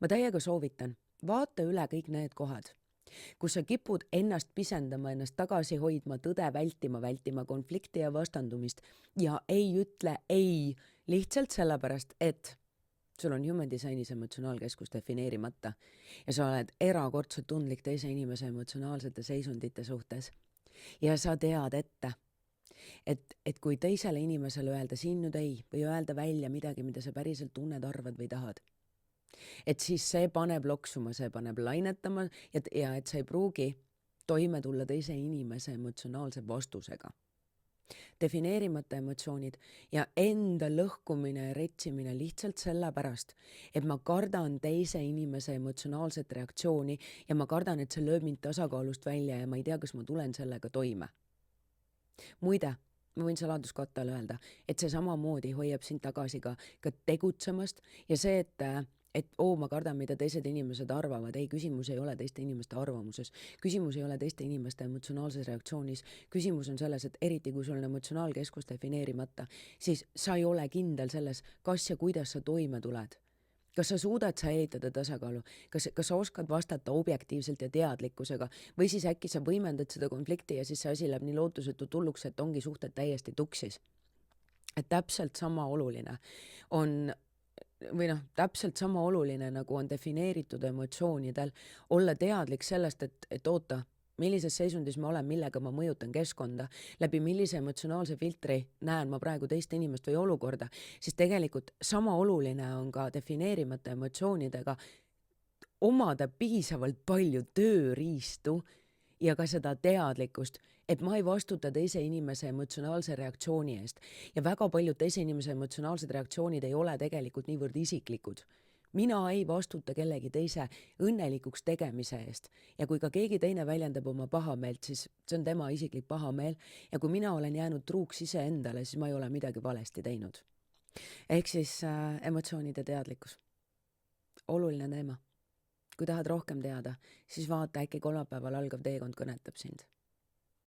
ma täiega soovitan, vaata üle kõik need kohad, kus sa kipud ennast pisendama, ennast tagasi hoidma, tõde vältima konflikti ja vastandumist ja ei ütle ei lihtsalt sellepärast, et sul on human design'is emotsionaalkeskus defineerimata ja sa oled erakordselt tundlik teise inimese emotsionaalsete seisundite suhtes. Ja sa tead ette, et kui teisele inimesele öelda siin nüüd ei või öelda välja midagi, mida sa päriselt tunned, arvad või tahad, et siis see paneb loksuma, see paneb lainetama ja et sa ei pruugi toime tulla teise inimese emotsionaalse vastusega. Defineerimata emotsioonid ja enda lõhkumine ja retsimine lihtsalt sellepärast, et ma kardan teise inimese emotsionaalset reaktsiooni ja ma kardan, et see lööb mind tasakaalust välja ja ma ei tea, kas ma tulen sellega toime. Muide, ma võin saladuskattele öelda, et see samamoodi hoiab sind tagasi ka tegutsemast ja see, et ma kardan, mida teised inimesed arvavad. Ei, küsimus ei ole teiste inimeste arvamuses. Küsimus ei ole teiste inimeste emotsionaalses reaktsioonis. Küsimus on selles, et eriti kui sul on emotsionaalkeskus defineerimata, siis sa ei ole kindel selles, kas ja kuidas sa toime tuled. Kas sa suudad säilitada tasakaalu? Kas sa oskad vastata objektiivselt ja teadlikkusega? Või siis äkki sa võimendad seda konflikti ja siis see asi läheb nii lootusetult hulluks, et ongi suhted täiesti tuksis. Et täpselt sama oluline on täpselt sama oluline, nagu on defineeritud emotsioonidel, olla teadlik sellest, et oota, millises seisundis ma olen, millega ma mõjutan keskkonda, läbi millise emotsionaalse filtri näen ma praegu teist inimest või olukorda, siis tegelikult sama oluline on ka defineerimata emotsioonidega omada piisavalt palju tööriistu ja ka seda teadlikkust, et ma ei vastuta teise inimese emotsionaalse reaktsiooni eest. Ja väga paljud teise inimese emotsionaalsed reaktsioonid ei ole tegelikult niivõrd isiklikud. Mina ei vastuta kellegi teise õnnelikuks tegemise eest. Ja kui ka keegi teine väljendab oma pahameelt, siis see on tema isiklik pahameel. Ja kui mina olen jäänud truuks iseendale, siis ma ei ole midagi valesti teinud. Ehk siis emotsioonide teadlikkus. Oluline teema. Kui tahad rohkem teada, siis vaata, äkki kolmapäeval algav teekond kõnetab sind.